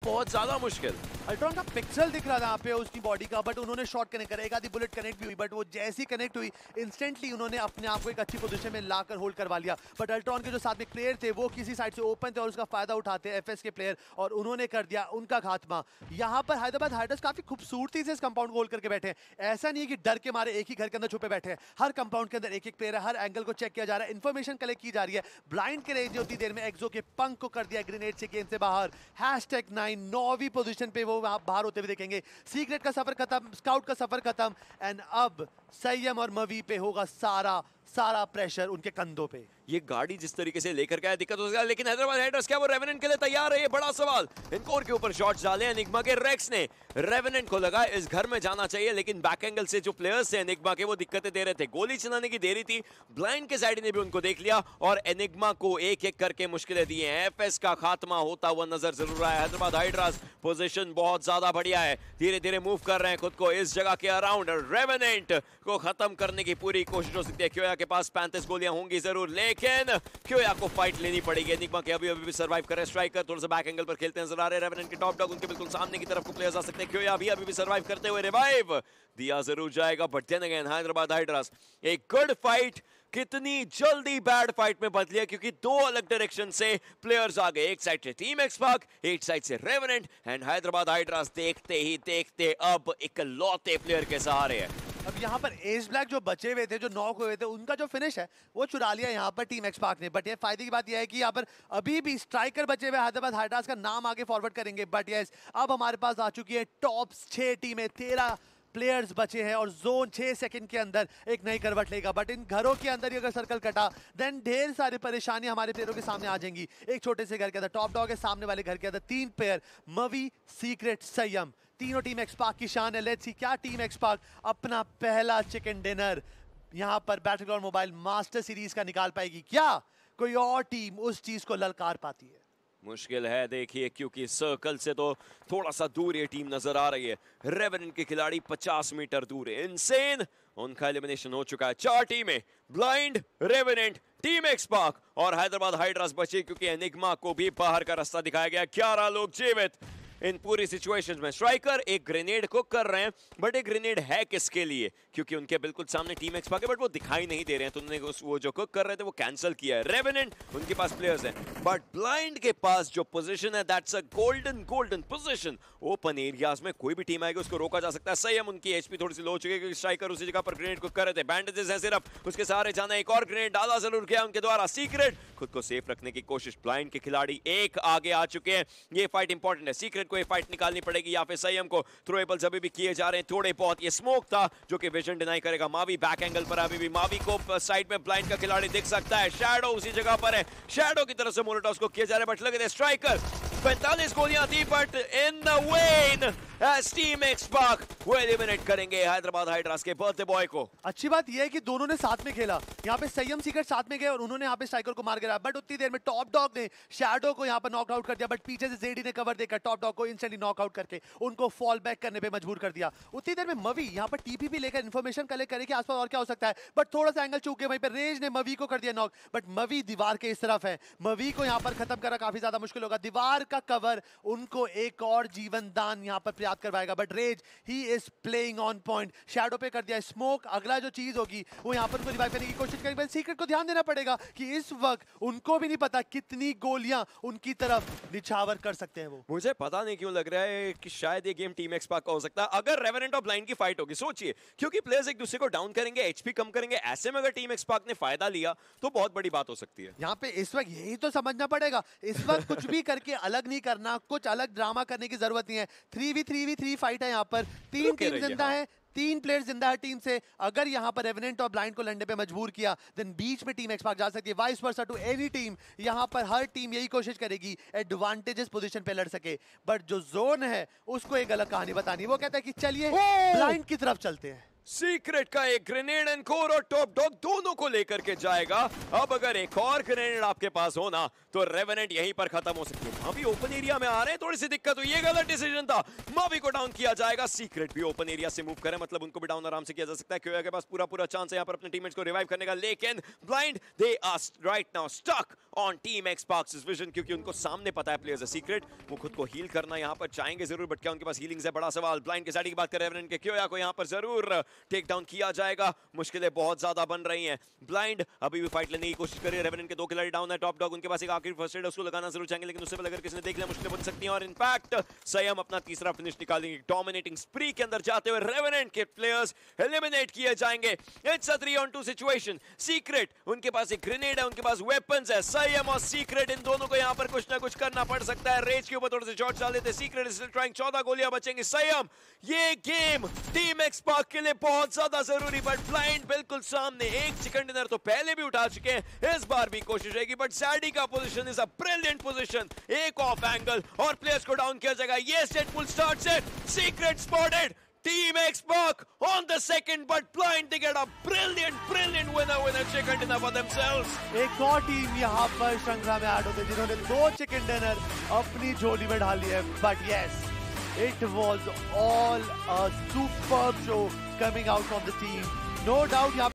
बहुत ज्यादा मुश्किल। अल्ट्रॉन का पिक्सल दिख रहा था यहाँ पे उसकी बॉडी का, बट उन्होंने शॉट कनेक्ट करा, एक आधी बुलेट कनेक्ट भी हुई, बट वो जैसी कनेक्ट हुई इंस्टेंटली उन्होंने अपने आप को एक अच्छी पोजीशन में लाकर होल्ड करवा लिया। बट अल्ट्रॉन के जो साथ में प्लेयर थे वो किसी साइड से ओपन थे और उसका फायदा उठाते एफएस के प्लेयर, और उन्होंने कर दिया उनका खात्मा। यहाँ पर हैदराबाद हाइडर्स काफी खूबसूरती से इस कंपाउंड को होल्ड करके बैठे हैं। ऐसा नहीं है कि डर के मारे एक ही घर के अंदर छुपे बैठे हैं, हर कंपाउंड के अंदर एक एक प्लेयर है, हर एंगल को चेक किया जा रहा है, इन्फॉर्मेशन कलेक्ट की जा रही है। ब्लाइंड के रेंज उतनी देर में एक्सो के पंख को कर दिया ग्रेनेड से गेम से बाहर। #9 9वीं पोजीशन पे वो वहां बाहर होते हुए देखेंगे। सीक्रेट का सफर खत्म, स्काउट का सफर खत्म, एंड अब संयम और मवी पे होगा सारा प्रेशर उनके कंधों पे। ये गाड़ी जिस तरीके से लेकर गया दिक्कत हो सकता है, लेकिन हैदराबाद हाइडर्स क्या वो रेवेनेंट के लिए तैयार है? ये बड़ा सवाल। इनकोर के ऊपर शॉट्स डाले एनिग्मा के, रेक्स ने रेवेनेंट को लगा इस घर में जाना चाहिए, लेकिन बैक एंगल से जो प्लेयर्स थे एनिग्मा के वो दिक्कतें दे रहे थे, गोली चलाने की देरी थी। ब्लाइंड के साइड ने भी उनको देख लिया और एनिग्मा को एक एक करके मुश्किलें दी हैं। एफएस का खात्मा होता हुआ नजर जरूर आया। हैदराबाद हाइडर्स पोजीशन बहुत ज्यादा बढ़िया है, धीरे धीरे मूव कर रहे हैं खुद को इस जगह के अराउंड। रेवेनेंट को खत्म करने की पूरी कोशिश हो सकती है। क्योया के पास 35 गोलियां होंगी जरूर, लेकिन क्योया को फाइट लेनी पड़ेगी। एनिग्मा के अभी भी सर्वाइव कर रहे हैं। स्ट्राइकर थोड़ा सा बैक एंगल पर खेलते नजर आ रहे हैं। रेवेनेंट के टॉप डॉग उनके बिल्कुल सामने की तरफ को प्लेयर्स आ सकते हैं। क्योया अभी भी सर्वाइव करते हुए रिवाइव दिया जरूर जाएगा, बट देन अगेन हैदराबाद हाइडर्स एक गुड फाइट कितनी जल्दी बैड फाइट में बदली है, क्योंकि दो अलग डायरेक्शन से प्लेयर्स आ गए। एक साइड से टीम एक्सपार्क, एक साइड से रेवेनेंट, एंड हैदराबाद हाइडर्स देखते ही देखते अब इकलौते प्लेयर के सहारे है। अब यहाँ पर एज ब्लैक जो बचे हुए थे, जो नॉक हुए थे, उनका जो फिनिश है वो चुरा लिया यहाँ पर टीम एक्सपार्क ने। बट ये फायदे की बात यह है कि यहाँ पर अभी भी स्ट्राइकर बचे हुए हैदराबाद हाइडर्स का नाम आगे फॉरवर्ड करेंगे। बट यस, अब हमारे पास आ चुकी है टॉप 6 टीमें, 13 प्लेयर्स बचे हैं और जोन 6 सेकंड के अंदर एक नई करवट लेगा। बट इन घरों के अंदर ही अगर सर्कल कटा देन ढेर सारी परेशानियां हमारे प्लेयरों के सामने आ जाएंगी। एक छोटे से घर के अंदर टॉप डॉग है, सामने वाले घर के अंदर 3 प्लेयर, मवी, सीक्रेट, संयम, तीनों टीम एक्सपार्क की शान है। लेट्स सी क्या टीम एक्सपार्क अपना पहला चिकन डिनर यहां पर बैटलग्राउंड मोबाइल मास्टर सीरीज का निकाल पाएगी। क्या कोई और टीम उस चीज को ललकार पाती है? मुश्किल है देखिए, क्योंकि सर्कल से तो थोड़ा सा दूर ये टीम नजर आ रही है। रेवेनेंट के खिलाड़ी 50 मीटर दूर है। इनसेन उनका एलिमिनेशन हो चुका है। 4 टीमें, ब्लाइंड, रेवेनेंट, टीम एक्सपार्क और हैदराबाद हाइडर्स बची, क्योंकि एनिग्मा को भी बाहर का रास्ता दिखाया गया। 11 लोग जीवित इन पूरी सिचुएशंस में। स्ट्राइकर एक ग्रेनेड को कर रहे हैं, बट एक ग्रेनेड है किसके लिए? क्योंकि उनके बिल्कुल सामने टीम एक्सपार्क है, बट वो दिखाई नहीं दे रहे हैं, तो उन्होंने वो जो कुक कर रहे थे वो कैंसिल किया है। रेवेनेंट उनके पास प्लेयर्स हैं, बट ब्लाइंड के पास जो पोजीशन है that's a golden position. Open areas में कोई भी टीम आएगी उसको रोका जा सकता है। संयम उनकी एचपी थोड़ी सी लो हो चुकी है, क्योंकि स्ट्राइकर उसी जगह पर ग्रेनेड कुक कर रहे थे। बैंडेजेस है सिर्फ, उसके सहारे जाना। एक और ग्रेनेड डाला जरूर गया उनके द्वारा। सीक्रेट खुद को सेफ रखने की कोशिश। ब्लाइंड के खिलाड़ी एक आगे आ चुके हैं। ये फाइट इंपॉर्टेंट है, सीक्रेट को ये फाइट निकालनी पड़ेगी, या फिर संयम को। थ्रोएबल्स अभी भी किए जा रहे हैं थोड़े बहुत। ये स्मोक था जो कि विजन डिनाई करेगा। मावी बैक एंगल पर, अभी भी मावी को साइड में ब्लाइंड का खिलाड़ी दिख सकता है। शैडो उसी जगह पर है, शैडो की तरफ से मोलोटॉव्स को किए जा रहे हैं, बट लगे थे स्ट्राइकर 45 गोलियां थी, but in the when as team expect वो एलिमिनेट करेंगे हैदराबाद हाइडर्स के बर्थडे बॉय को। अच्छी बात यह है कि दोनों ने साथ में खेला। यहाँ पे संयम सीक्रेट साथ में गए और उन्होंने यहाँ पे स्ट्राइकर को मार गिराया, बट उतनी देर में टॉप डॉग ने शैडो को यहाँ पर नॉक आउट कर दिया। बट पीछे से जेडी ने कवर देकर टॉप डॉग को इंस्टेंटली नॉक आउट करके उनको फॉल बैक करने पे मजबूर कर दिया। उतनी देर में मवी यहाँ पर टीपीपी लेकर इन्फॉर्मेशन कलेक्ट करे कि आसपास और क्या हो सकता है, बट थोड़ा सा एंगल चूक गए। वहीं पर रेज ने मवी को कर दिया नॉक, बट मवी दीवार के इस तरफ है। मवी को यहाँ पर खत्म करना काफी ज्यादा मुश्किल होगा। दीवार का कवर उनको एक और जीवन दान यहाँ पर प्रयास करवाएगा, बट रेज ही is playing on point. Shadow पे कर दिया स्मोक, अगला जो चीज होगी वो यहाँ पर उनको रिवाइव करने की कोशिश करेंगे। सीक्रेट को ध्यान देना पड़ेगा कि इस वक्त उनको भी नहीं पता कितनी गोलियां उनकी तरफ निछावर कर सकते हैं वो। मुझे पता नहीं क्यों लग रहा है कि शायद ये गेम टीम एक्सपार्क का हो सकता है, अगर रेवेनेंट और ब्लाइंड की फाइट होगी। सोचिए, क्योंकि प्लेयर्स एक दूसरे को डाउन करेंगे, एचपी कम करेंगे, ऐसे में अगर टीम एक्सपार्क ने फायदा लिया तो बहुत बड़ी बात हो सकती है। यहाँ पे इस वक्त यही तो समझना पड़ेगा, इस वक्त कुछ भी करके अलग नहीं करना, कुछ अलग ड्रामा करने की जरूरत नहीं है। 3v3v3 फाइट है यहाँ पर, 3 टीम जिंदा है, 3 प्लेयर जिंदा है टीम से। अगर यहाँ पर रेवेनेंट और ब्लाइंड को लड़ने पे मजबूर किया देन बीच में टीम एक्सपार्क जा सकती है। Vice versa to any team, यहाँ पर हर टीम यही कोशिश करेगी एडवांटेजेस पोजीशन पे लड़ सके, बट जो जोन है उसको एक अलग कहानी बतानी। वो कहता है कि चलिए ब्लाइंड की तरफ चलते हैं। सीक्रेट का एक ग्रेनेड एंड कोर और टॉप डॉग दोनों को लेकर के जाएगा। अब अगर एक और ग्रेनेड आपके पास होना तो रेवेनेंट यहीं पर खत्म हो सकती है। मावी ओपन एरिया में आ रहे हैं, थोड़ी सी दिक्कत हुई, ये गलत डिसीजन था। मावी को डाउन किया जाएगा। सीक्रेट भी ओपन एरिया से मूव करे, मतलब उनको भी डाउन आराम से किया जा सकता है। क्योंकि के पास पूरा चांस है यहाँ पर अपने टीममेट्स को रिवाइव करने का, लेकिन blind they are right now stuck on team Xbox vision, क्योंकि उनको सामने पता है प्लेयर्स है सीक्रेट, वो खुद को हील करना यहाँ पर चाहेंगे जरूर, बट क्या उनके पास हीलिंग्स है, बड़ा सवाल। ब्लाइंड के साइड की बात करें, रेवेनेंट के क्योया को यहाँ पर जरूर टेक डाउन किया जाएगा। मुश्किलें बहुत ज्यादा बन रही हैं। ब्लाइंड अभी भी फाइट लेने की कोशिश कर रही है। रेवेनेंट के 2 खिलाड़ी डाउन है। टॉप डॉग उनके पास एक आखिरी फर्स्ट एड उसको लगाना जरूर चाहेंगे, लेकिन उससे पहले अगर किसी ने देख लिया मुश्किलें बन सकती हैं। और इनफैक्ट संयम अपना तीसरा फिनिश निकालेंगे। डोमिनेटिंग स्प्री के अंदर जाते हुए रेवेनेंट के प्लेयर्स एलिमिनेट किए जाएंगे। It's a 3-on-2 situation. Secret उनके पास एक ग्रेनेड है, उनके पास वेपन्स है। संयम और सीक्रेट इन दोनों को यहाँ पर कुछ ना कुछ करना पड़ सकता है। रेज के ऊपर थोड़े से शॉट्स डाल देते। सीक्रेट इज स्टिल ट्राइंग, 14 गोलियां बचेंगी। संयम, ये गेम टीम एक्सपार्क के लिए बहुत ज्यादा जरूरी, बट ब्लाइंड बिल्कुल सामने। एक चिकन डिनर तो पहले भी उठा चुके हैं, इस बार भी कोशिश रहेगी, बट सैडी का position is a brilliant position. एक ऑफ एंगल और प्लेयर्स को डाउन किया जाएगा। ये सेट फुल स्टार्ट से secret spotted. Team Xbox on the second, but Blind they get a brilliant winner with a chicken dinner for themselves. एक और team यहाँ पर श्रृंखला में ऐड होते हैं जिन्होंने 2 चिकन डिनर अपनी झोली में डाल ली है, but yes, it was all a superb show coming out from the team. No doubt यहाँ